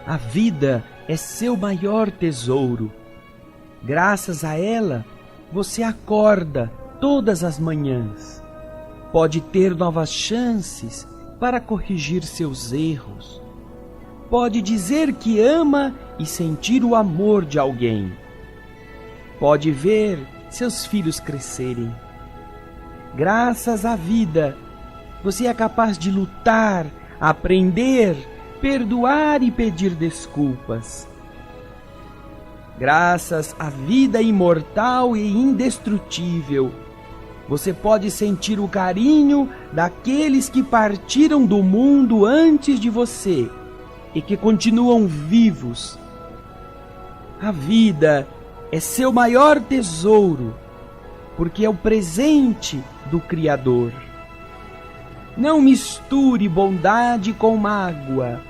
A vida é seu maior tesouro. Graças a ela, você acorda todas as manhãs. Pode ter novas chances para corrigir seus erros. Pode dizer que ama e sentir o amor de alguém. Pode ver seus filhos crescerem. Graças à vida, você é capaz de lutar, aprender, perdoar e pedir desculpas. Graças à vida imortal e indestrutível, você pode sentir o carinho daqueles que partiram do mundo antes de você e que continuam vivos. A vida é seu maior tesouro, porque é o presente do Criador. Não misture bondade com mágoa,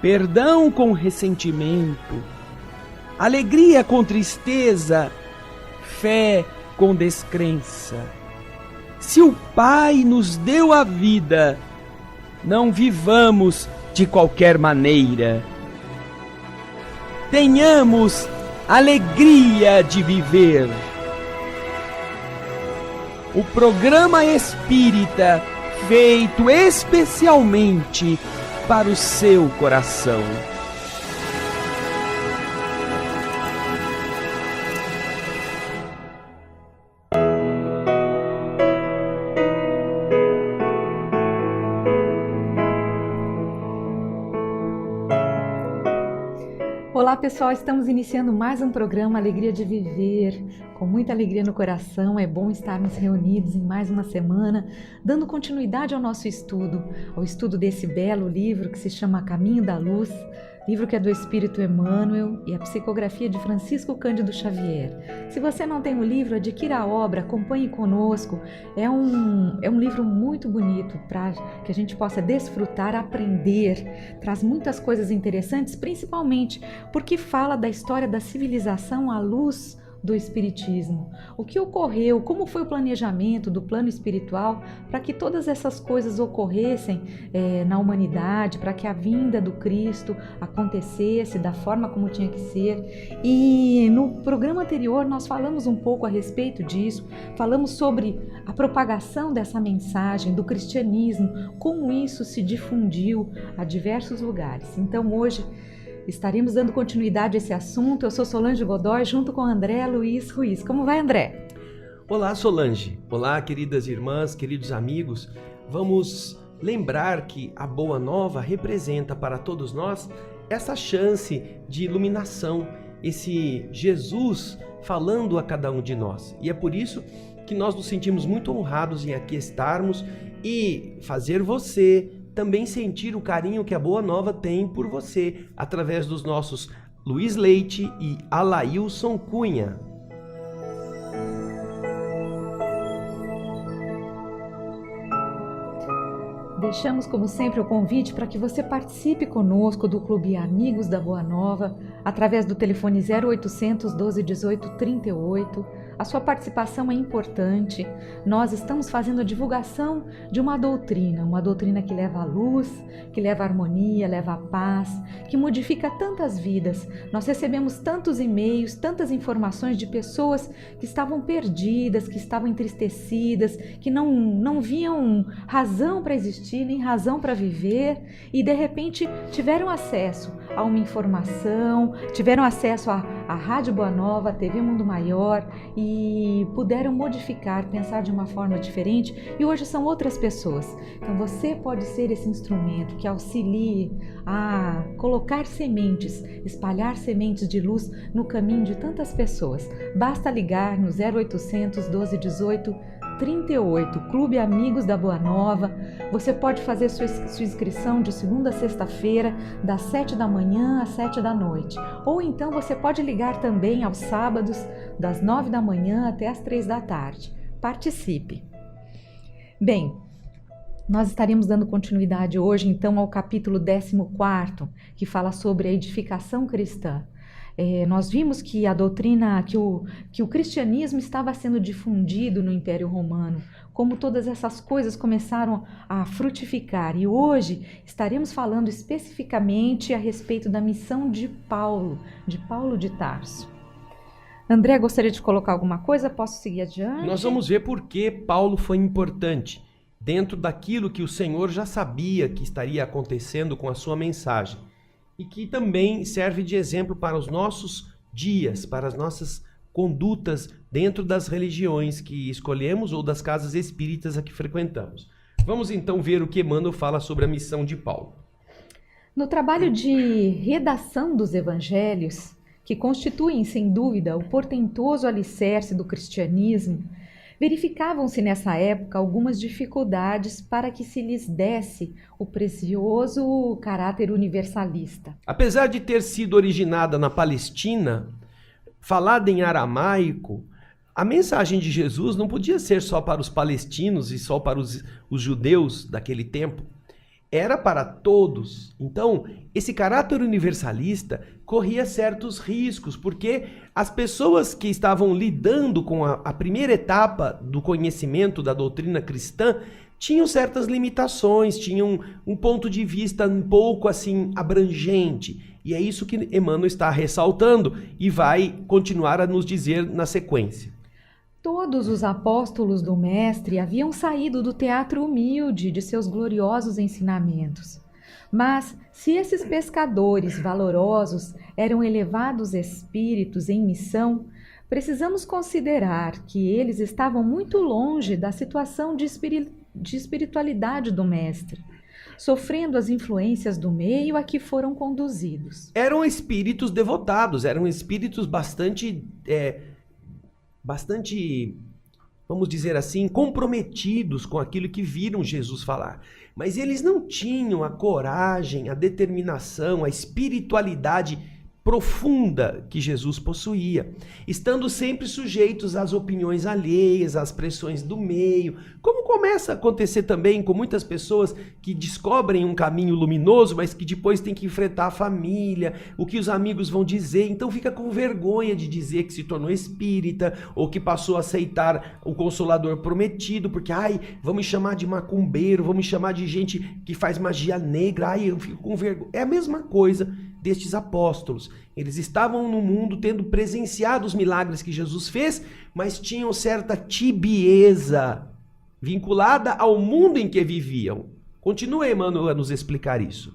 perdão com ressentimento, alegria com tristeza, fé com descrença. Se o Pai nos deu a vida, não vivamos de qualquer maneira. Tenhamos alegria de viver. O programa espírita feito especialmente para o seu coração. Olá pessoal, estamos iniciando mais um programa Alegria de Viver, com muita alegria no coração. É bom estarmos reunidos em mais uma semana, dando continuidade ao nosso estudo, ao estudo desse belo livro que se chama Caminho da Luz, livro que é do Espírito Emmanuel e a psicografia de Francisco Cândido Xavier. Se você não tem o livro, adquira a obra, acompanhe conosco. É um livro muito bonito para que a gente possa desfrutar, aprender. Traz muitas coisas interessantes, principalmente porque fala da história da civilização à luz do Espiritismo. O que ocorreu, como foi o planejamento do plano espiritual para que todas essas coisas ocorressem na humanidade, para que a vinda do Cristo acontecesse da forma como tinha que ser. E no programa anterior nós falamos um pouco a respeito disso, falamos sobre a propagação dessa mensagem do cristianismo, como isso se difundiu a diversos lugares. Então hoje estaremos dando continuidade a esse assunto. Eu sou Solange Godoy, junto com André Luiz Ruiz. Como vai, André? Olá, Solange. Olá, queridas irmãs, queridos amigos. Vamos lembrar que a Boa Nova representa para todos nós essa chance de iluminação, esse Jesus falando a cada um de nós. E é por isso que nós nos sentimos muito honrados em aqui estarmos e fazer você também sentir o carinho que a Boa Nova tem por você, através dos nossos Luiz Leite e Alailson Cunha. Deixamos, como sempre, o convite para que você participe conosco do Clube Amigos da Boa Nova, através do telefone 0800 12 18 38. A sua participação é importante. Nós estamos fazendo a divulgação de uma doutrina que leva à luz, que leva à harmonia, leva à paz, que modifica tantas vidas. Nós recebemos tantos e-mails, tantas informações de pessoas que estavam perdidas, que estavam entristecidas, que não viam razão para existir, nem razão para viver, e de repente tiveram acesso a uma informação, tiveram acesso à Rádio Boa Nova, à TV Mundo Maior, e puderam modificar, pensar de uma forma diferente, e hoje são outras pessoas. Então você pode ser esse instrumento que auxilie a colocar sementes, espalhar sementes de luz no caminho de tantas pessoas. Basta ligar no 0800 12 18 38, Clube Amigos da Boa Nova. Você pode fazer sua inscrição de segunda a sexta-feira, das 7 da manhã às 7 da noite. Ou então você pode ligar também aos sábados, das 9 da manhã até as 3 da tarde. Participe! Bem, nós estaremos dando continuidade hoje então ao capítulo 14, que fala sobre a edificação cristã. Nós vimos que a doutrina, que o cristianismo estava sendo difundido no Império Romano, como todas essas coisas começaram a frutificar. E hoje estaremos falando especificamente a respeito da missão de Paulo de Tarso. André, gostaria de colocar alguma coisa? Posso seguir adiante? Nós vamos ver por que Paulo foi importante dentro daquilo que o Senhor já sabia que estaria acontecendo com a sua mensagem. E que também serve de exemplo para os nossos dias, para as nossas condutas dentro das religiões que escolhemos ou das casas espíritas a que frequentamos. Vamos então ver o que Emmanuel fala sobre a missão de Paulo. No trabalho de redação dos evangelhos, que constituem, sem dúvida, o portentoso alicerce do cristianismo, verificavam-se nessa época algumas dificuldades para que se lhes desse o precioso caráter universalista. Apesar de ter sido originada na Palestina, falada em aramaico, a mensagem de Jesus não podia ser só para os palestinos e só para os judeus daquele tempo. Era para todos. Então, esse caráter universalista corria certos riscos, porque as pessoas que estavam lidando com a primeira etapa do conhecimento da doutrina cristã tinham certas limitações, tinham um ponto de vista um pouco assim abrangente. E é isso que Emmanuel está ressaltando e vai continuar a nos dizer na sequência. Todos os apóstolos do Mestre haviam saído do teatro humilde de seus gloriosos ensinamentos. Mas, se esses pescadores valorosos eram elevados espíritos em missão, precisamos considerar que eles estavam muito longe da situação de espiritualidade do Mestre, sofrendo as influências do meio a que foram conduzidos. Eram espíritos devotados, eram espíritos bastante, vamos dizer assim, comprometidos com aquilo que viram Jesus falar. Mas eles não tinham a coragem, a determinação, a espiritualidade profunda que Jesus possuía, estando sempre sujeitos às opiniões alheias, às pressões do meio, como começa a acontecer também com muitas pessoas que descobrem um caminho luminoso, mas que depois tem que enfrentar a família, o que os amigos vão dizer, então fica com vergonha de dizer que se tornou espírita, ou que passou a aceitar o Consolador prometido, porque, vão me chamar de macumbeiro, vão me chamar de gente que faz magia negra, eu fico com vergonha. É a mesma coisa destes apóstolos. Eles estavam no mundo tendo presenciado os milagres que Jesus fez, mas tinham certa tibieza vinculada ao mundo em que viviam. Continua Emmanuel a nos explicar isso.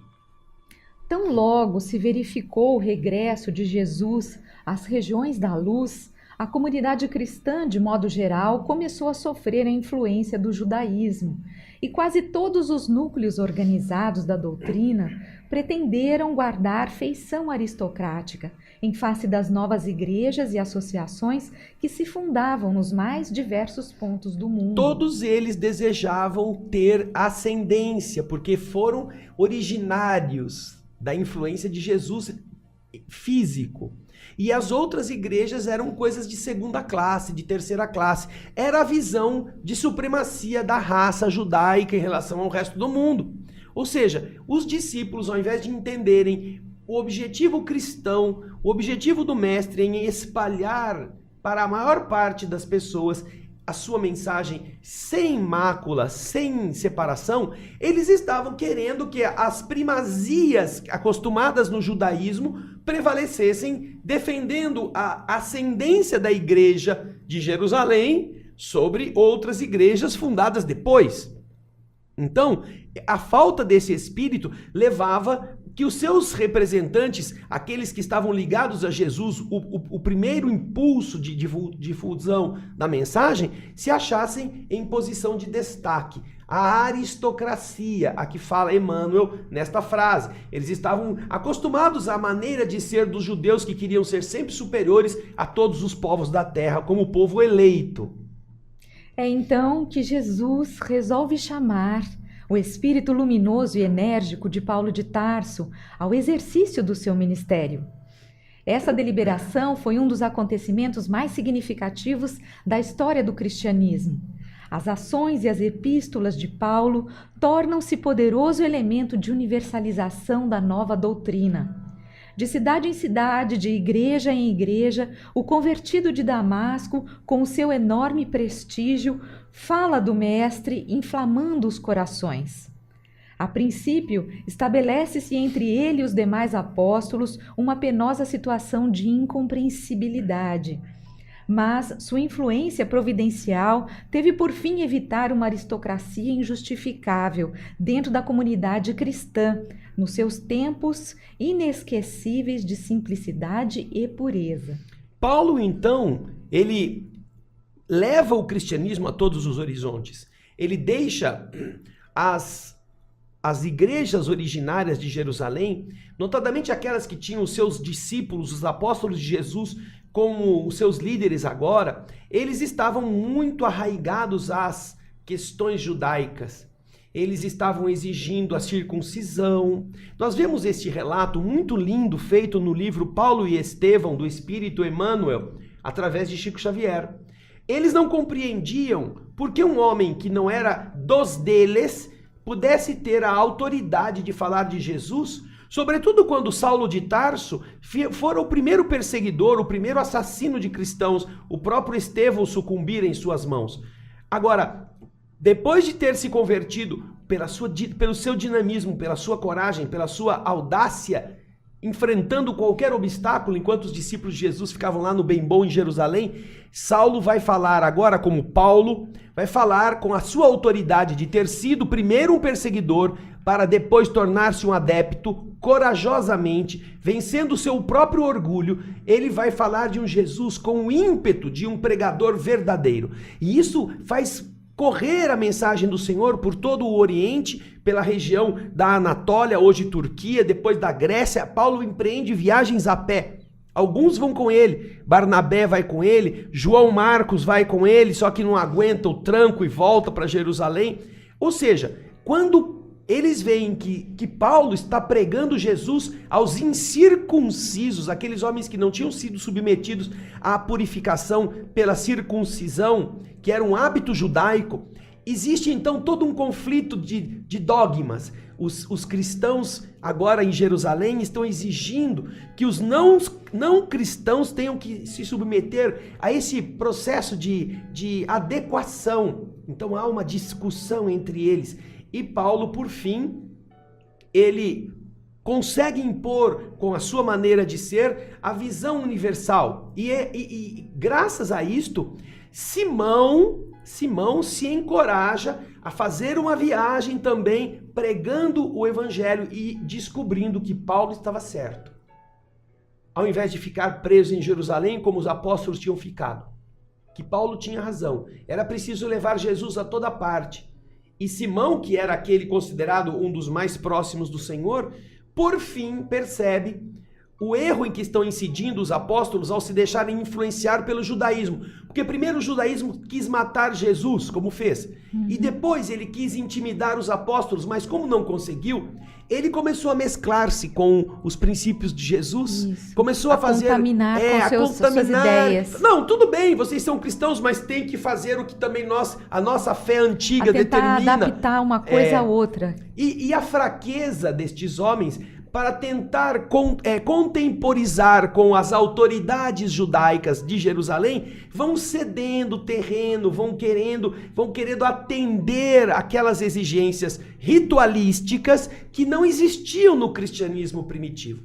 Tão logo se verificou o regresso de Jesus às regiões da luz, a comunidade cristã, de modo geral, começou a sofrer a influência do judaísmo, e quase todos os núcleos organizados da doutrina pretenderam guardar feição aristocrática em face das novas igrejas e associações que se fundavam nos mais diversos pontos do mundo. Todos eles desejavam ter ascendência, porque foram originários da influência de Jesus físico. E as outras igrejas eram coisas de segunda classe, de terceira classe. Era a visão de supremacia da raça judaica em relação ao resto do mundo. Ou seja, os discípulos, ao invés de entenderem o objetivo cristão, o objetivo do Mestre em espalhar para a maior parte das pessoas a sua mensagem sem mácula, sem separação, eles estavam querendo que as primazias acostumadas no judaísmo prevalecessem, defendendo a ascendência da igreja de Jerusalém sobre outras igrejas fundadas depois. Então, a falta desse espírito levava que os seus representantes, aqueles que estavam ligados a Jesus, o primeiro impulso de difusão da mensagem, se achassem em posição de destaque. A aristocracia, a que fala Emmanuel nesta frase. Eles estavam acostumados à maneira de ser dos judeus que queriam ser sempre superiores a todos os povos da terra, como o povo eleito. É então que Jesus resolve chamar o espírito luminoso e enérgico de Paulo de Tarso ao exercício do seu ministério. Essa deliberação foi um dos acontecimentos mais significativos da história do cristianismo. As ações e as epístolas de Paulo tornam-se poderoso elemento de universalização da nova doutrina. De cidade em cidade, de igreja em igreja, o convertido de Damasco, com o seu enorme prestígio, fala do Mestre, inflamando os corações. A princípio, estabelece-se entre ele e os demais apóstolos uma penosa situação de incompreensibilidade. Mas sua influência providencial teve por fim evitar uma aristocracia injustificável dentro da comunidade cristã, nos seus tempos inesquecíveis de simplicidade e pureza. Paulo, então, ele leva o cristianismo a todos os horizontes. Ele deixa as igrejas originárias de Jerusalém, notadamente aquelas que tinham os seus discípulos, os apóstolos de Jesus, como os seus líderes agora, eles estavam muito arraigados às questões judaicas. Eles estavam exigindo a circuncisão. Nós vemos este relato muito lindo feito no livro Paulo e Estevão, do Espírito Emmanuel, através de Chico Xavier. Eles não compreendiam por que um homem que não era dos deles pudesse ter a autoridade de falar de Jesus, sobretudo quando Saulo de Tarso fora o primeiro perseguidor, o primeiro assassino de cristãos, o próprio Estevão sucumbir em suas mãos. Agora, depois de ter se convertido pelo seu dinamismo, pela sua coragem, pela sua audácia, enfrentando qualquer obstáculo, enquanto os discípulos de Jesus ficavam lá no bem bom em Jerusalém, Saulo vai falar agora, como Paulo, vai falar com a sua autoridade de ter sido primeiro um perseguidor, para depois tornar-se um adepto, corajosamente, vencendo o seu próprio orgulho. Ele vai falar de um Jesus com o ímpeto de um pregador verdadeiro. E isso faz correr a mensagem do Senhor por todo o Oriente, pela região da Anatólia, hoje Turquia, depois da Grécia. Paulo empreende viagens a pé. Alguns vão com ele, Barnabé vai com ele, João Marcos vai com ele, só que não aguenta o tranco e volta para Jerusalém. Ou seja, quando eles veem que Paulo está pregando Jesus aos incircuncisos, aqueles homens que não tinham sido submetidos à purificação pela circuncisão, que era um hábito judaico, existe então todo um conflito de dogmas. Os cristãos agora em Jerusalém estão exigindo que os não cristãos tenham que se submeter a esse processo de adequação. Então há uma discussão entre eles. E Paulo, por fim, ele consegue impor, com a sua maneira de ser, a visão universal. E graças a isto, Simão se encoraja a fazer uma viagem também, pregando o evangelho e descobrindo que Paulo estava certo. Ao invés de ficar preso em Jerusalém, como os apóstolos tinham ficado. Que Paulo tinha razão. Era preciso levar Jesus a toda parte. E Simão, que era aquele considerado um dos mais próximos do Senhor, por fim percebe o erro em que estão incidindo os apóstolos ao se deixarem influenciar pelo judaísmo. Porque primeiro o judaísmo quis matar Jesus, como fez. E depois ele quis intimidar os apóstolos, mas como não conseguiu, ele começou a mesclar-se com os princípios de Jesus. Isso. Começou a fazer... contaminar com suas ideias. Não, tudo bem, vocês são cristãos, mas tem que fazer o que também a nossa fé antiga determina. Tentar adaptar uma coisa a outra. E a fraqueza destes homens para tentar contemporizar com as autoridades judaicas de Jerusalém, vão cedendo terreno, vão querendo atender aquelas exigências ritualísticas que não existiam no cristianismo primitivo.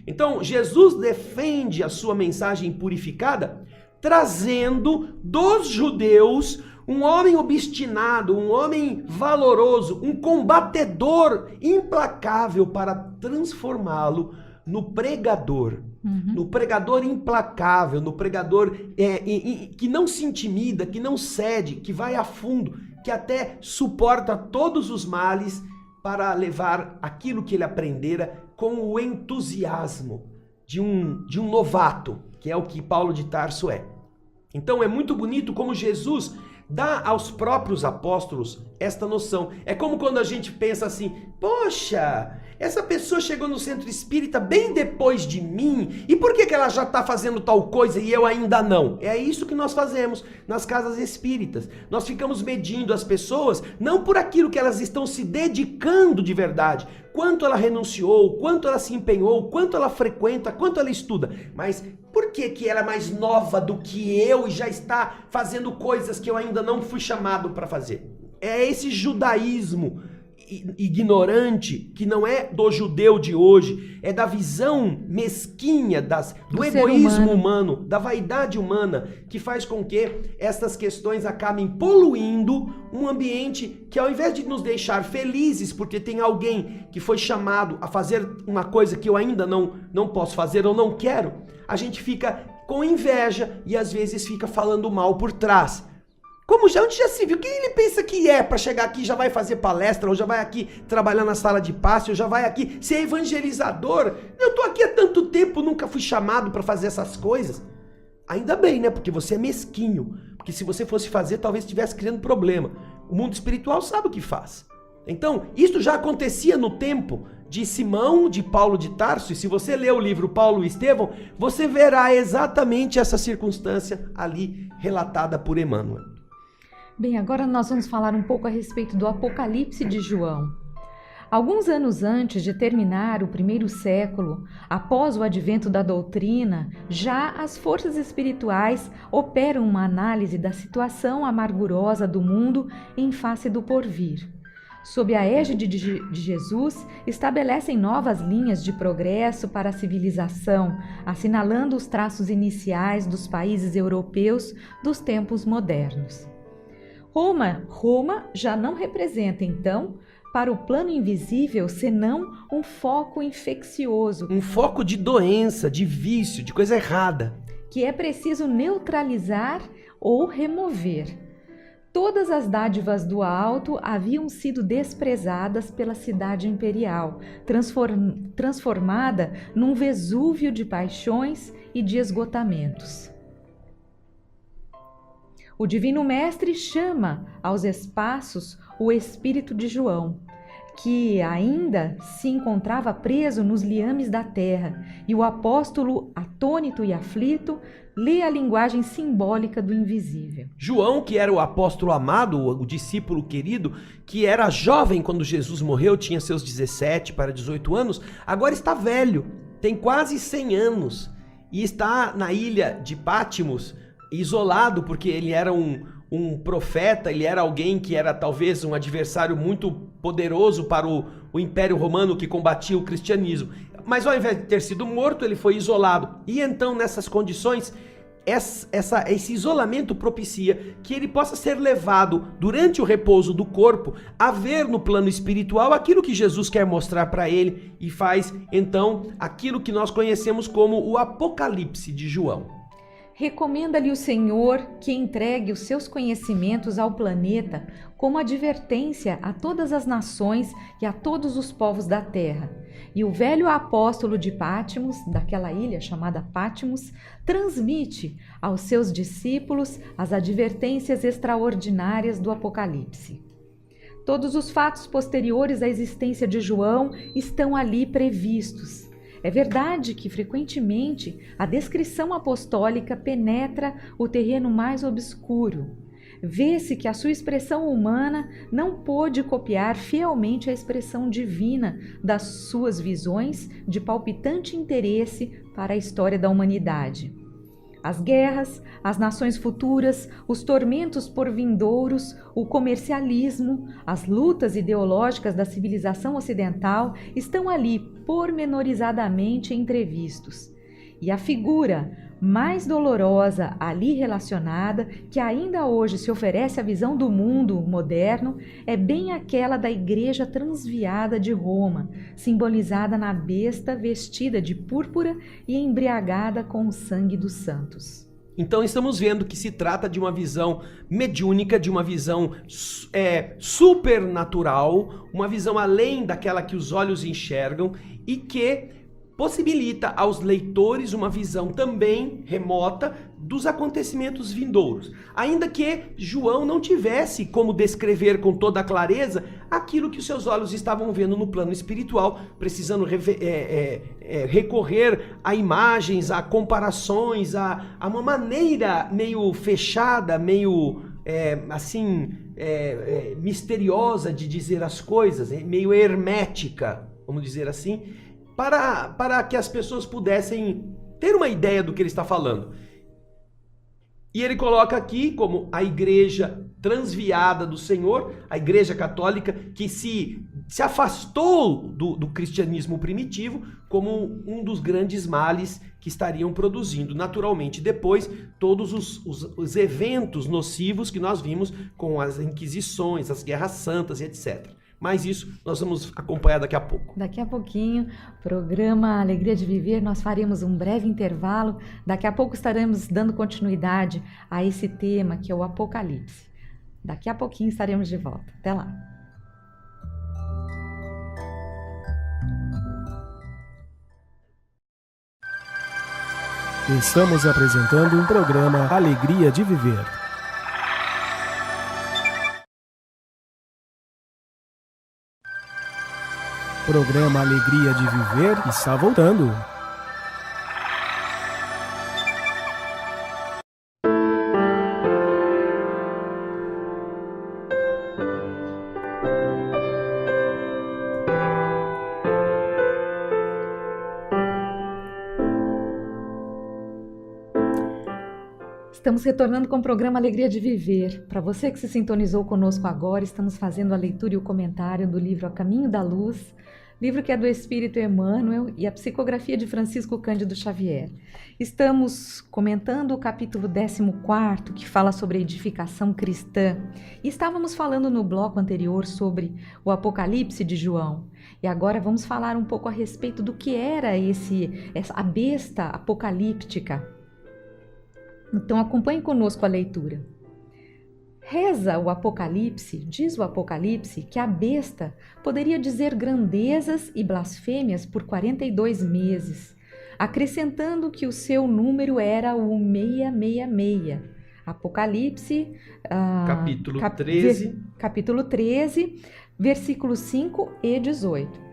Então, Jesus defende a sua mensagem purificada, trazendo dos judeus um homem obstinado, um homem valoroso, um combatedor implacável para transformá-lo no pregador. No pregador implacável, no pregador que não se intimida, que não cede, que vai a fundo, que até suporta todos os males para levar aquilo que ele aprendera com o entusiasmo de um novato, que é o que Paulo de Tarso é. Então é muito bonito como Jesus dá aos próprios apóstolos esta noção. É como quando a gente pensa assim, poxa, essa pessoa chegou no centro espírita bem depois de mim, e por que ela já está fazendo tal coisa e eu ainda não? É isso que nós fazemos nas casas espíritas. Nós ficamos medindo as pessoas, não por aquilo que elas estão se dedicando de verdade, quanto ela renunciou, quanto ela se empenhou, quanto ela frequenta, quanto ela estuda, mas por que ela é mais nova do que eu e já está fazendo coisas que eu ainda não fui chamado para fazer? É esse judaísmo ignorante, que não é do judeu de hoje, é da visão mesquinha do egoísmo humano, da vaidade humana, que faz com que essas questões acabem poluindo um ambiente que, ao invés de nos deixar felizes porque tem alguém que foi chamado a fazer uma coisa que eu ainda não posso fazer ou não quero, a gente fica com inveja e às vezes fica falando mal por trás. Onde já se viu? Quem ele pensa que é para chegar aqui, já vai fazer palestra, ou já vai aqui trabalhar na sala de passe, ou já vai aqui ser evangelizador? Eu tô aqui há tanto tempo, nunca fui chamado para fazer essas coisas. Ainda bem, né? Porque você é mesquinho. Porque se você fosse fazer, talvez estivesse criando problema. O mundo espiritual sabe o que faz. Então, isso já acontecia no tempo de Simão, de Paulo de Tarso, e se você ler o livro Paulo e Estevão, você verá exatamente essa circunstância ali relatada por Emmanuel. Bem, agora nós vamos falar um pouco a respeito do Apocalipse de João. Alguns anos antes de terminar o primeiro século, após o advento da doutrina, já as forças espirituais operam uma análise da situação amargurosa do mundo em face do porvir. Sob a égide de Jesus, estabelecem novas linhas de progresso para a civilização, assinalando os traços iniciais dos países europeus dos tempos modernos. Roma já não representa, então, para o plano invisível, senão um foco infeccioso. Um foco de doença, de vício, de coisa errada. Que é preciso neutralizar ou remover. Todas as dádivas do alto haviam sido desprezadas pela cidade imperial, transformada num Vesúvio de paixões e de esgotamentos. O Divino Mestre chama aos espaços o espírito de João, que ainda se encontrava preso nos liames da terra, e o apóstolo, atônito e aflito, lê a linguagem simbólica do invisível. João, que era o apóstolo amado, o discípulo querido, que era jovem quando Jesus morreu, tinha seus 17 para 18 anos, agora está velho, tem quase 100 anos, e está na ilha de Pátimos, isolado, porque ele era um profeta, ele era alguém que era talvez um adversário muito poderoso para o Império Romano que combatia o cristianismo. Mas ao invés de ter sido morto, ele foi isolado. E então, nessas condições, esse isolamento propicia que ele possa ser levado durante o repouso do corpo a ver no plano espiritual aquilo que Jesus quer mostrar para ele, e faz então aquilo que nós conhecemos como o Apocalipse de João. Recomenda-lhe o Senhor que entregue os seus conhecimentos ao planeta como advertência a todas as nações e a todos os povos da terra. E o velho apóstolo de Pátimos, daquela ilha chamada Pátimos, transmite aos seus discípulos as advertências extraordinárias do Apocalipse. Todos os fatos posteriores à existência de João estão ali previstos. É verdade que, frequentemente, a descrição apostólica penetra o terreno mais obscuro. Vê-se que a sua expressão humana não pôde copiar fielmente a expressão divina das suas visões de palpitante interesse para a história da humanidade. As guerras, as nações futuras, os tormentos por vindouros, o comercialismo, as lutas ideológicas da civilização ocidental estão ali pormenorizadamente entrevistos. E a figura mais dolorosa ali relacionada, que ainda hoje se oferece à visão do mundo moderno, é bem aquela da Igreja transviada de Roma, simbolizada na besta vestida de púrpura e embriagada com o sangue dos santos. Então estamos vendo que se trata de uma visão mediúnica, de uma visão supernatural, uma visão além daquela que os olhos enxergam, e que possibilita aos leitores uma visão também remota dos acontecimentos vindouros. Ainda que João não tivesse como descrever com toda a clareza aquilo que os seus olhos estavam vendo no plano espiritual, precisando recorrer a imagens, a comparações, a uma maneira meio fechada, meio misteriosa de dizer as coisas, meio hermética, vamos dizer assim, para que as pessoas pudessem ter uma ideia do que ele está falando. E ele coloca aqui como a igreja transviada do Senhor, a igreja católica que se afastou do cristianismo primitivo como um dos grandes males que estariam produzindo naturalmente depois todos os eventos nocivos que nós vimos com as inquisições, as guerras santas e etc. Mas isso nós vamos acompanhar daqui a pouco. Daqui a pouquinho, programa Alegria de Viver, nós faremos um breve intervalo. Daqui a pouco estaremos dando continuidade a esse tema que é o Apocalipse. Daqui a pouquinho estaremos de volta. Até lá. Estamos apresentando o programa Alegria de Viver. Programa Alegria de Viver está voltando. Estamos retornando com o programa Alegria de Viver. Para você que se sintonizou conosco agora, estamos fazendo a leitura e o comentário do livro A Caminho da Luz, livro que é do Espírito Emmanuel e a psicografia de Francisco Cândido Xavier. Estamos comentando o capítulo 14, que fala sobre a edificação cristã. E estávamos falando no bloco anterior sobre o Apocalipse de João. E agora vamos falar um pouco a respeito do que era a besta apocalíptica. Então acompanhe conosco a leitura. Reza o Apocalipse, diz o Apocalipse, que a besta poderia dizer grandezas e blasfêmias por 42 meses, acrescentando que o seu número era o 666. Apocalipse, capítulo 13, versículos 5 e 18.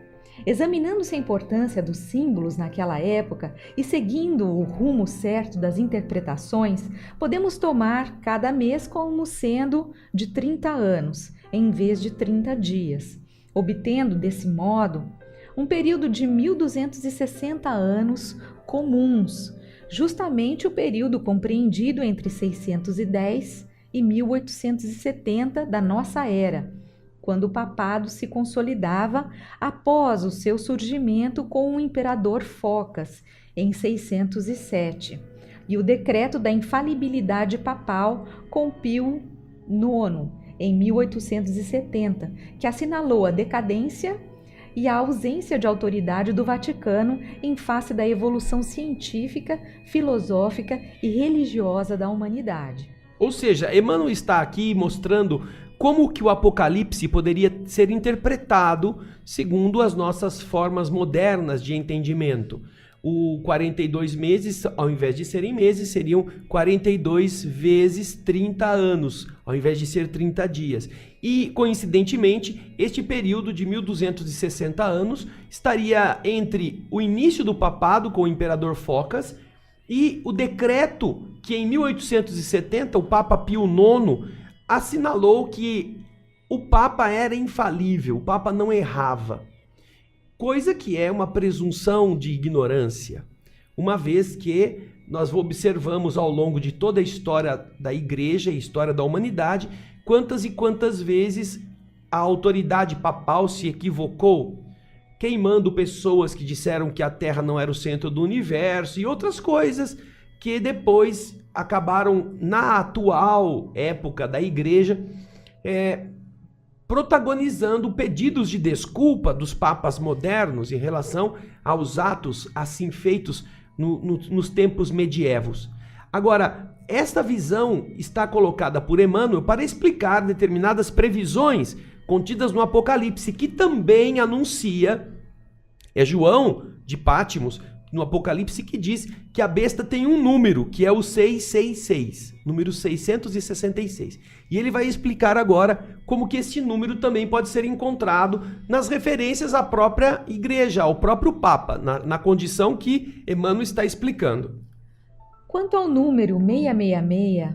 Examinando-se a importância dos símbolos naquela época e seguindo o rumo certo das interpretações, podemos tomar cada mês como sendo de 30 anos, em vez de 30 dias, obtendo, desse modo, um período de 1260 anos comuns, justamente o período compreendido entre 610 e 1870 da nossa era, quando o papado se consolidava após o seu surgimento com o imperador Focas, em 607, e o decreto da infalibilidade papal com Pio IX, em 1870, que assinalou a decadência e a ausência de autoridade do Vaticano em face da evolução científica, filosófica e religiosa da humanidade. Ou seja, Emmanuel está aqui mostrando como que o Apocalipse poderia ser interpretado segundo as nossas formas modernas de entendimento. O 42 meses, ao invés de serem meses, seriam 42 vezes 30 anos, ao invés de ser 30 dias. E, coincidentemente, este período de 1260 anos estaria entre o início do papado com o imperador Focas e o decreto que em 1870 o Papa Pio IX assinalou que o Papa era infalível, o Papa não errava. Coisa que é uma presunção de ignorância, uma vez que nós observamos ao longo de toda a história da Igreja e história da humanidade, quantas e quantas vezes a autoridade papal se equivocou, queimando pessoas que disseram que a Terra não era o centro do universo e outras coisas que depois acabaram, na atual época da Igreja, protagonizando pedidos de desculpa dos papas modernos em relação aos atos assim feitos nos tempos medievos. Agora, esta visão está colocada por Emmanuel para explicar determinadas previsões contidas no Apocalipse, que também anuncia, João de Pátimos, no Apocalipse, que diz que a besta tem um número, que é o 666, número 666. E ele vai explicar agora como que esse número também pode ser encontrado nas referências à própria igreja, ao próprio Papa, na condição que Emmanuel está explicando. Quanto ao número 666,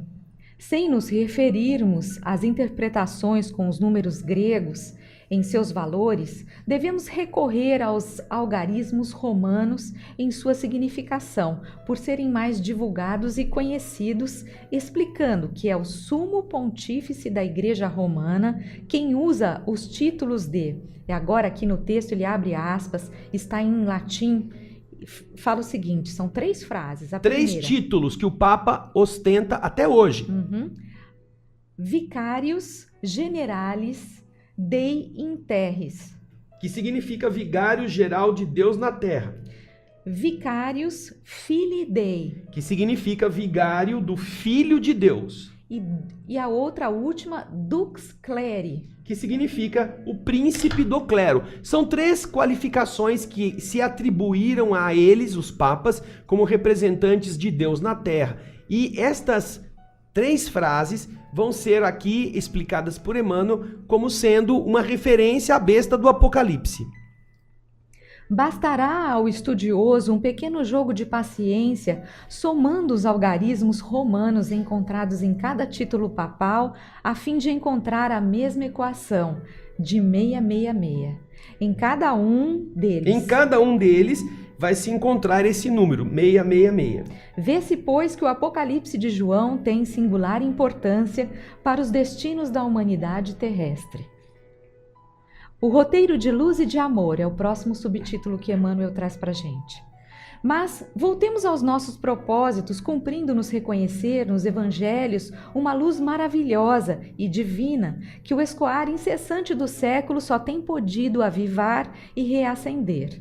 sem nos referirmos às interpretações com os números gregos em seus valores, devemos recorrer aos algarismos romanos em sua significação, por serem mais divulgados e conhecidos, explicando que é o sumo pontífice da Igreja Romana quem usa os títulos de, e agora aqui no texto ele abre aspas, está em latim, fala o seguinte, são 3 frases. A três primeira, títulos que o Papa ostenta até hoje. Vicarius Generalis Dei in Terris, Que significa vigário geral de Deus na terra. Vicarius Filii Dei, Que significa vigário do Filho de Deus. e a outra, a última, Dux Cleri, Que significa o príncipe do clero. São 3 qualificações que se atribuíram a eles, os papas, como representantes de Deus na terra. E estas 3 frases vão ser aqui explicadas por Emmanuel como sendo uma referência à besta do Apocalipse. Bastará ao estudioso um pequeno jogo de paciência, somando os algarismos romanos encontrados em cada título papal, a fim de encontrar a mesma equação de 666. Em cada um deles vai se encontrar esse número, 666. Vê-se, pois, que o Apocalipse de João tem singular importância para os destinos da humanidade terrestre. O roteiro de luz e de amor é o próximo subtítulo que Emmanuel traz para a gente. Mas voltemos aos nossos propósitos, cumprindo-nos reconhecer nos evangelhos uma luz maravilhosa e divina que o escoar incessante do século só tem podido avivar e reacender.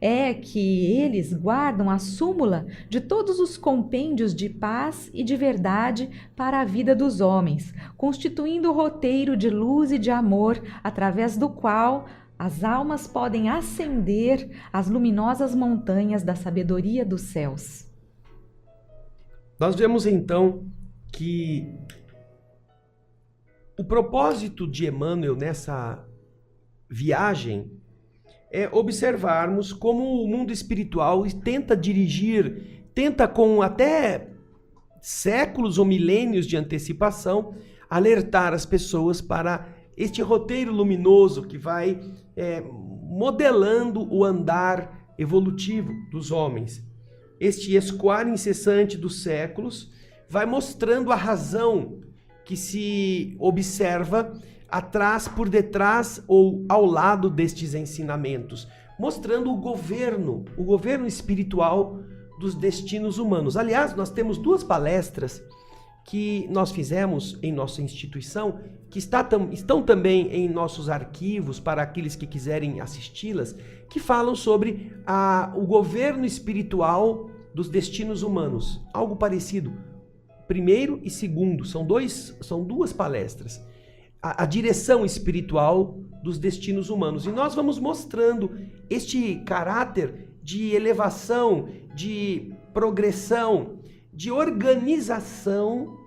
É que eles guardam a súmula de todos os compêndios de paz e de verdade para a vida dos homens, constituindo o roteiro de luz e de amor através do qual as almas podem ascender às luminosas montanhas da sabedoria dos céus. Nós vemos então que o propósito de Emmanuel nessa viagem é observarmos como o mundo espiritual tenta com até séculos ou milênios de antecipação, alertar as pessoas para este roteiro luminoso que vai modelando o andar evolutivo dos homens. Este escoar incessante dos séculos vai mostrando a razão que se observa atrás, por detrás ou ao lado destes ensinamentos, mostrando o governo espiritual dos destinos humanos. Aliás, nós temos 2 palestras que nós fizemos em nossa instituição, que estão também em nossos arquivos para aqueles que quiserem assisti-las, que falam sobre o governo espiritual dos destinos humanos. Algo parecido. Primeiro e segundo, são 2 palestras. A direção espiritual dos destinos humanos. E nós vamos mostrando este caráter de elevação, de progressão, de organização,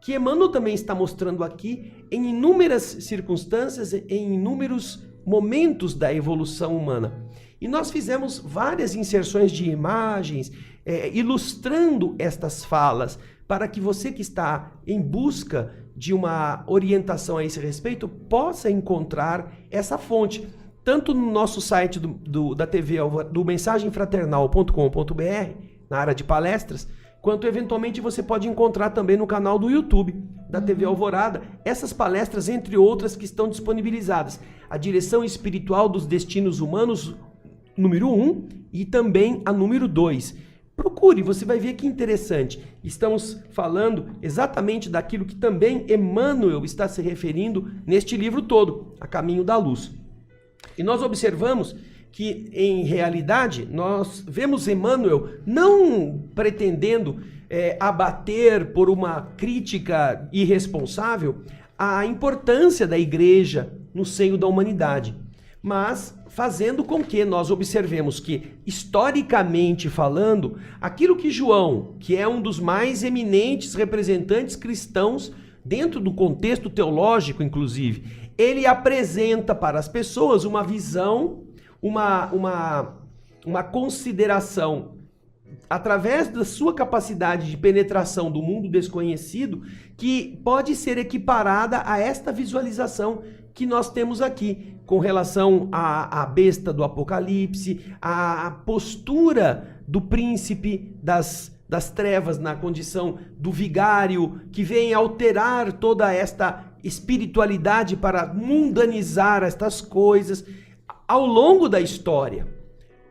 que Emmanuel também está mostrando aqui em inúmeras circunstâncias, em inúmeros momentos da evolução humana. E nós fizemos várias inserções de imagens, ilustrando estas falas, para que você que está em busca de uma orientação a esse respeito, possa encontrar essa fonte, tanto no nosso site da TV, do mensagemfraternal.com.br, na área de palestras, quanto eventualmente você pode encontrar também no canal do YouTube da TV Alvorada, essas palestras, entre outras, que estão disponibilizadas. A direção espiritual dos destinos humanos, número 1, e também a número 2. Procure, você vai ver que interessante. Estamos falando exatamente daquilo que também Emmanuel está se referindo neste livro todo, A Caminho da Luz. E nós observamos que, em realidade, nós vemos Emmanuel não pretendendo abater por uma crítica irresponsável a importância da igreja no seio da humanidade, mas fazendo com que nós observemos que, historicamente falando, aquilo que João, que é um dos mais eminentes representantes cristãos, dentro do contexto teológico, inclusive, ele apresenta para as pessoas uma visão, uma consideração, através da sua capacidade de penetração do mundo desconhecido, que pode ser equiparada a esta visualização que nós temos aqui, com relação à besta do Apocalipse, à postura do príncipe das trevas na condição do vigário, que vem alterar toda esta espiritualidade para mundanizar estas coisas ao longo da história.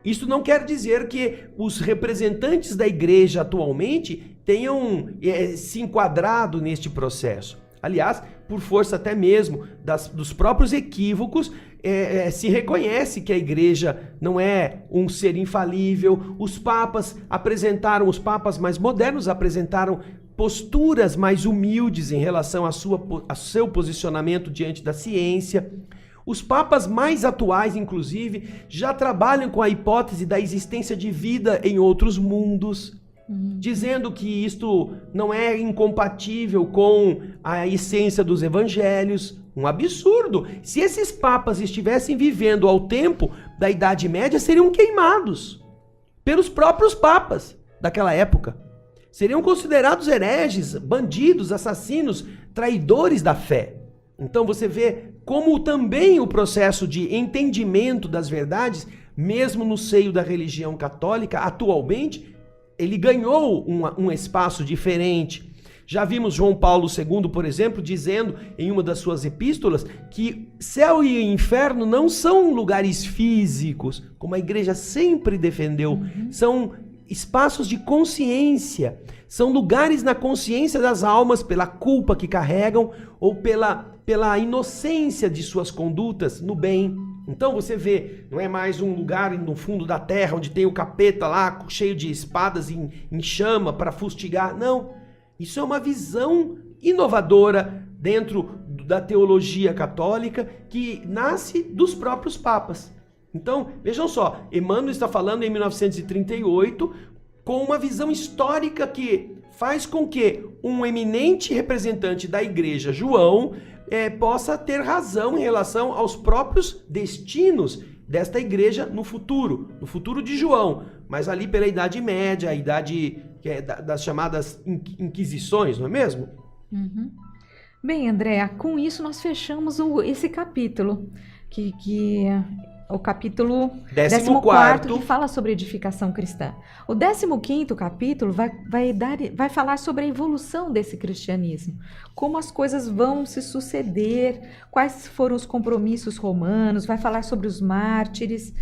Isso não quer dizer que os representantes da igreja atualmente tenham se enquadrado neste processo. Aliás, por força até mesmo dos próprios equívocos, se reconhece que a igreja não é um ser infalível. Os papas mais modernos apresentaram posturas mais humildes em relação ao seu posicionamento diante da ciência. Os papas mais atuais, inclusive, já trabalham com a hipótese da existência de vida em outros mundos, dizendo que isto não é incompatível com a essência dos evangelhos. Um absurdo! Se esses papas estivessem vivendo ao tempo da Idade Média, seriam queimados pelos próprios papas daquela época. Seriam considerados hereges, bandidos, assassinos, traidores da fé. Então você vê como também o processo de entendimento das verdades, mesmo no seio da religião católica, atualmente, ele ganhou um espaço diferente. Já vimos João Paulo II, por exemplo, dizendo em uma das suas epístolas que céu e inferno não são lugares físicos, como a igreja sempre defendeu, são espaços de consciência, são lugares na consciência das almas pela culpa que carregam ou pela inocência de suas condutas no bem. Então você vê, não é mais um lugar no fundo da terra onde tem o capeta lá cheio de espadas em chama para fustigar. Não, isso é uma visão inovadora dentro da teologia católica que nasce dos próprios papas. Então, vejam só, Emmanuel está falando em 1938 com uma visão histórica que faz com que um eminente representante da igreja, João, possa ter razão em relação aos próprios destinos desta igreja no futuro de João, mas ali pela Idade Média, a idade das chamadas Inquisições, não é mesmo? Bem, Andréa, com isso nós fechamos esse capítulo, que o capítulo 14º, que fala sobre edificação cristã. O 15º capítulo vai falar sobre a evolução desse cristianismo, como as coisas vão se suceder, quais foram os compromissos romanos, vai falar sobre os mártires,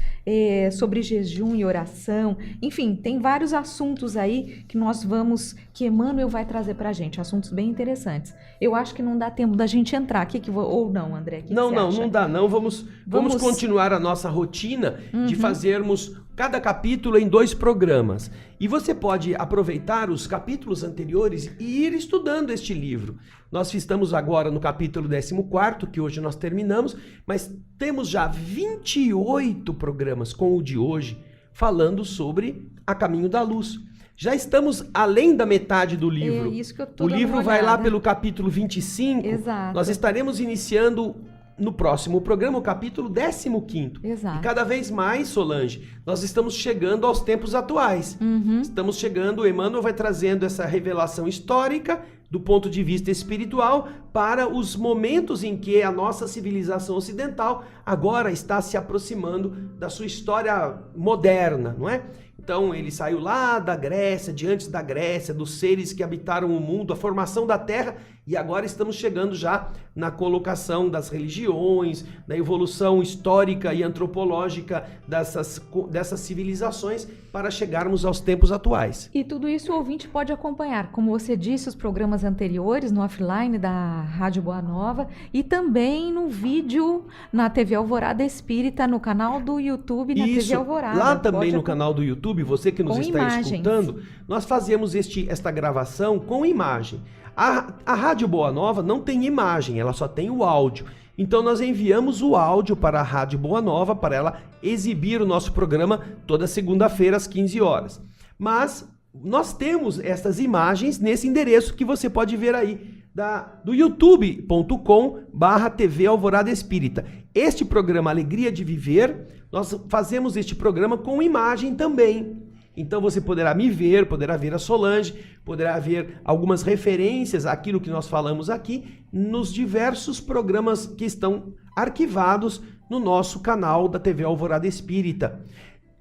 sobre jejum e oração, enfim, tem vários assuntos aí que Emmanuel vai trazer pra gente, assuntos bem interessantes. Eu acho que não dá tempo da gente entrar aqui, ou não, André? Não dá não, vamos continuar a nossa rotina de fazermos cada capítulo em 2 programas. E você pode aproveitar os capítulos anteriores e ir estudando este livro. Nós estamos agora no capítulo 14º, que hoje nós terminamos, mas temos já 28 programas com o de hoje, falando sobre A Caminho da Luz. Já estamos além da metade do livro. É isso que eu tô O dando livro uma vai lá olhada. pelo capítulo 25. Exato. Nós estaremos iniciando no próximo programa o capítulo 15º. Exato. E cada vez mais, Solange, nós estamos chegando aos tempos atuais. Estamos chegando, o Emmanuel vai trazendo essa revelação histórica do ponto de vista espiritual para os momentos em que a nossa civilização ocidental agora está se aproximando da sua história moderna, não é? Então ele saiu lá da Grécia, de antes da Grécia, dos seres que habitaram o mundo, a formação da Terra, e agora estamos chegando já na colocação das religiões, da evolução histórica e antropológica dessas civilizações para chegarmos aos tempos atuais. E tudo isso o ouvinte pode acompanhar, como você disse, os programas anteriores no offline da Rádio Boa Nova e também no vídeo na TV Alvorada Espírita, no canal do YouTube na TV Alvorada. Lá também no canal do YouTube, você que nos está escutando, nós fazemos esta gravação com imagem. A Rádio Boa Nova não tem imagem, ela só tem o áudio. Então nós enviamos o áudio para a Rádio Boa Nova para ela exibir o nosso programa toda segunda-feira às 15 horas. Mas nós temos essas imagens nesse endereço que você pode ver aí, do youtube.com/TV Alvorada Espírita. Este programa Alegria de Viver, nós fazemos este programa com imagem também. Então você poderá me ver, poderá ver a Solange, poderá ver algumas referências àquilo que nós falamos aqui nos diversos programas que estão arquivados no nosso canal da TV Alvorada Espírita.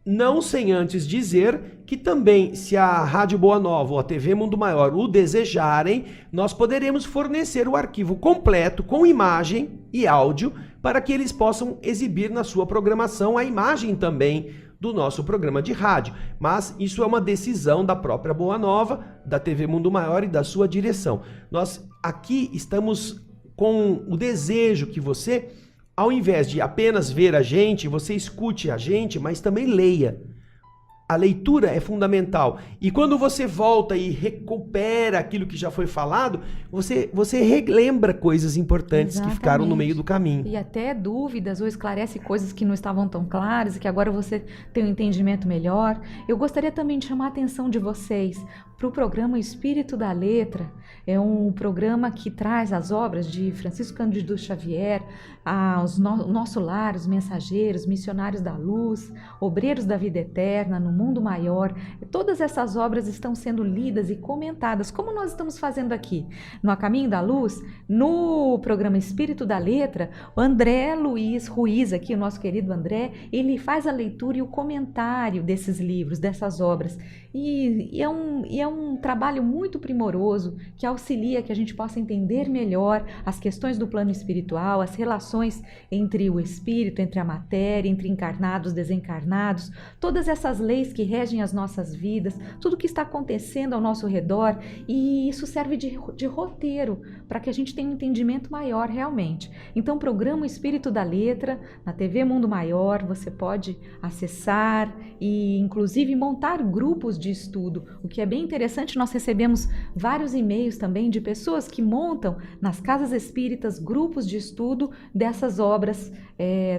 Não sem antes dizer que também, se a Rádio Boa Nova ou a TV Mundo Maior o desejarem, nós poderemos fornecer o arquivo completo com imagem e áudio para que eles possam exibir na sua programação a imagem também do nosso programa de rádio. Mas isso é uma decisão da própria Boa Nova, da TV Mundo Maior e da sua direção. Nós aqui estamos com o desejo que você, ao invés de apenas ver a gente, você escute a gente, mas também leia. A leitura é fundamental. E quando você volta e recupera aquilo que já foi falado, você relembra coisas importantes que ficaram no meio do caminho. E até dúvidas ou esclarece coisas que não estavam tão claras e que agora você tem um entendimento melhor. Eu gostaria também de chamar a atenção de vocês para o programa Espírito da Letra. É um programa que traz as obras de Francisco Cândido Xavier, Nosso Lar, Os Mensageiros, Missionários da Luz, Obreiros da Vida Eterna, No Mundo Maior. Todas essas obras estão sendo lidas e comentadas, como nós estamos fazendo aqui no A Caminho da Luz, no programa Espírito da Letra. O André Luiz Ruiz, aqui, o nosso querido André, ele faz a leitura e o comentário desses livros, dessas obras. E é um trabalho muito primoroso que auxilia que a gente possa entender melhor as questões do plano espiritual, as relações entre o espírito, entre a matéria, entre encarnados, desencarnados, todas essas leis que regem as nossas vidas, tudo que está acontecendo ao nosso redor, e isso serve de roteiro para que a gente tenha um entendimento maior realmente. Então, programa o Espírito da Letra na TV Mundo Maior, você pode acessar e inclusive montar grupos de estudo, o que é bem interessante. Nós recebemos vários e-mails também de pessoas que montam nas casas espíritas grupos de estudo dessas obras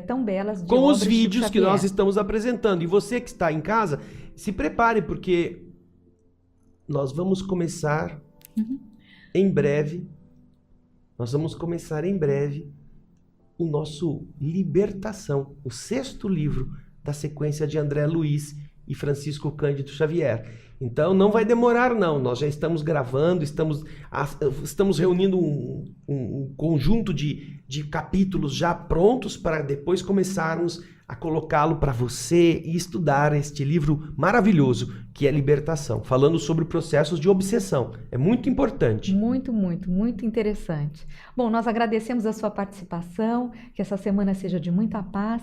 tão belas. Com os vídeos que nós estamos apresentando. E você que está em casa, se prepare, porque nós vamos começar em breve, o nosso Libertação, o 6º livro da sequência de André Luiz e Francisco Cândido Xavier. Então não vai demorar não, nós já estamos gravando, estamos reunindo um conjunto de capítulos já prontos para depois começarmos a colocá-lo para você e estudar este livro maravilhoso que é Libertação, falando sobre processos de obsessão. É muito importante. Muito, muito, muito interessante. Bom, nós agradecemos a sua participação, que essa semana seja de muita paz.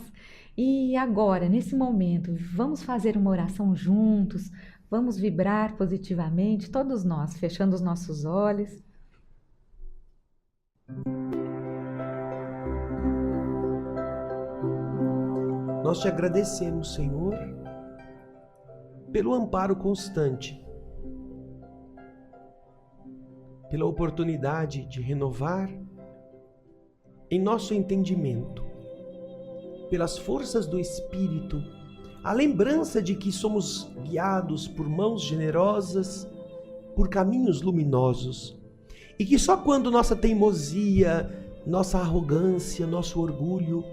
E agora, nesse momento, vamos fazer uma oração juntos, vamos vibrar positivamente, todos nós, fechando os nossos olhos. Nós te agradecemos, Senhor, pelo amparo constante, pela oportunidade de renovar em nosso entendimento, pelas forças do Espírito, a lembrança de que somos guiados por mãos generosas, por caminhos luminosos, e que só quando nossa teimosia, nossa arrogância, nosso orgulho,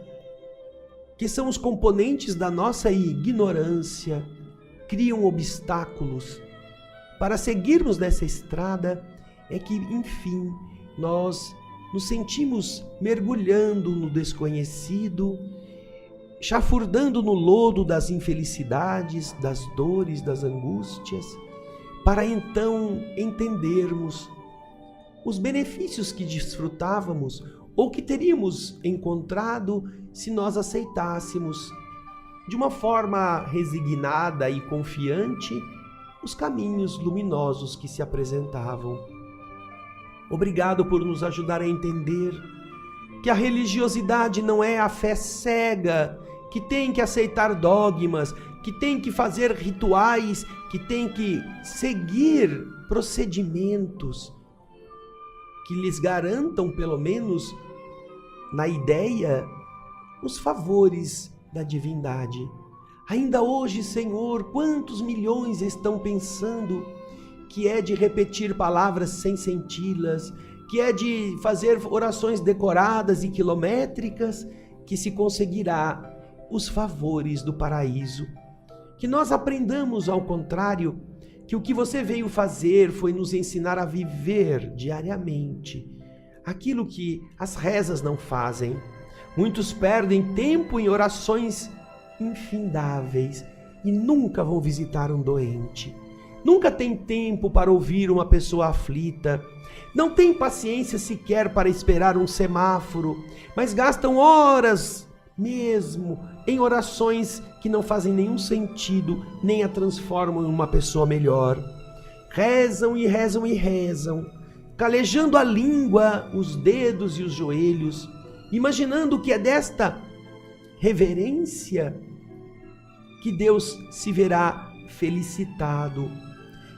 que são os componentes da nossa ignorância, criam obstáculos para seguirmos nessa estrada, é que, enfim, nós nos sentimos mergulhando no desconhecido, chafurdando no lodo das infelicidades, das dores, das angústias, para então entendermos os benefícios que desfrutávamos ou que teríamos encontrado se nós aceitássemos de uma forma resignada e confiante os caminhos luminosos que se apresentavam. Obrigado por nos ajudar a entender que a religiosidade não é a fé cega, que tem que aceitar dogmas, que tem que fazer rituais, que tem que seguir procedimentos que lhes garantam, pelo menos na ideia, os favores da divindade. Ainda hoje, Senhor, quantos milhões estão pensando que é de repetir palavras sem senti-las, que é de fazer orações decoradas e quilométricas, que se conseguirá os favores do paraíso. Que nós aprendamos, ao contrário, que o que você veio fazer foi nos ensinar a viver diariamente aquilo que as rezas não fazem. Muitos perdem tempo em orações infindáveis e nunca vão visitar um doente. Nunca tem tempo para ouvir uma pessoa aflita. Não tem paciência sequer para esperar um semáforo, mas gastam horas mesmo em orações que não fazem nenhum sentido, nem a transformam em uma pessoa melhor. Rezam e rezam e rezam, calejando a língua, os dedos e os joelhos, imaginando que é desta reverência que Deus se verá felicitado,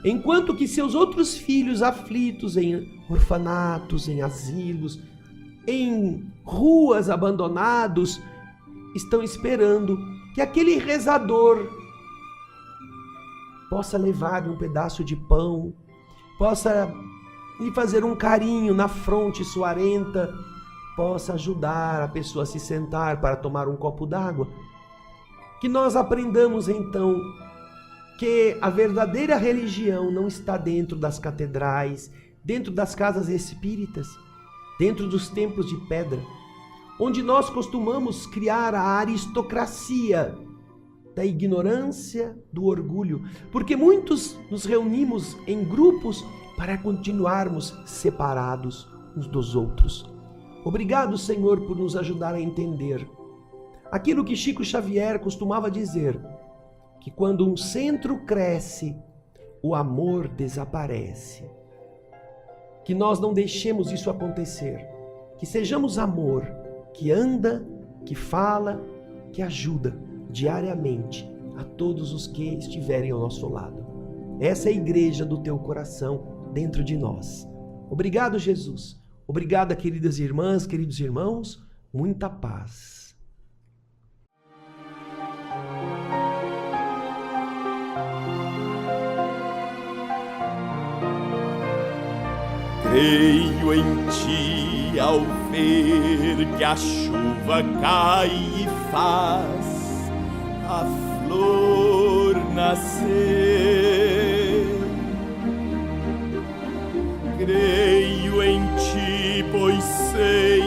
enquanto que seus outros filhos aflitos em orfanatos, em asilos, em ruas abandonados, estão esperando que aquele rezador possa levar-lhe um pedaço de pão, possa lhe fazer um carinho na fronte suarenta, possa ajudar a pessoa a se sentar para tomar um copo d'água. Que nós aprendamos então que a verdadeira religião não está dentro das catedrais, dentro das casas espíritas, dentro dos templos de pedra, onde nós costumamos criar a aristocracia da ignorância, do orgulho, porque muitos nos reunimos em grupos para continuarmos separados uns dos outros. Obrigado, Senhor, por nos ajudar a entender aquilo que Chico Xavier costumava dizer, que quando um centro cresce, o amor desaparece. Que nós não deixemos isso acontecer, que sejamos amor, que anda, que fala, que ajuda diariamente a todos os que estiverem ao nosso lado. Essa é a igreja do teu coração dentro de nós. Obrigado, Jesus. Obrigado, queridas irmãs, queridos irmãos. Muita paz. Creio em ti ao ver que a chuva cai e faz a flor nascer. Creio em ti, pois sei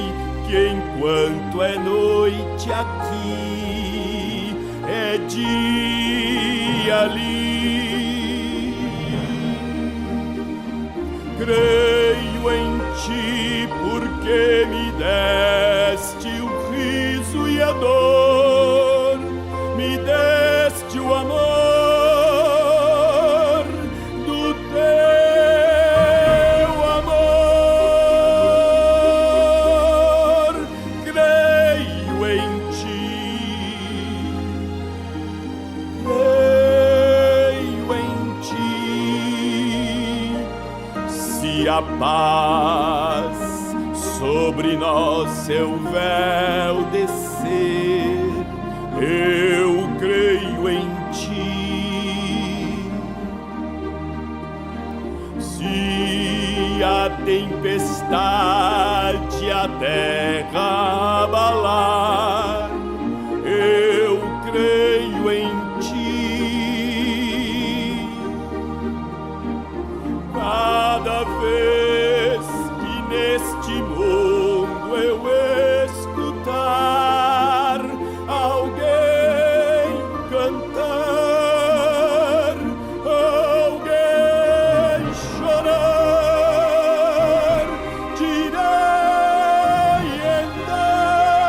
que enquanto é noite aqui, é dia ali. Creio em ti porque me deste o riso e a dor, me deste o amor do teu amor. Creio em ti, creio em ti. Se a paz sobre nós seu véu descer, eu creio em ti. Se a tempestade a terra abalar, eu creio em ti. Cada vez que neste mundo eu escutar alguém cantar, alguém chorar, direi então,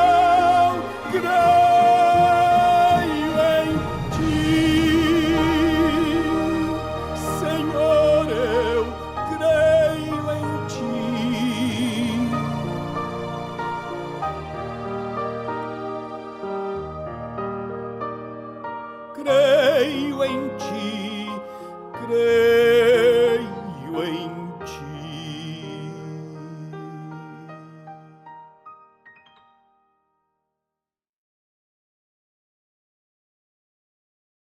creio em ti, creio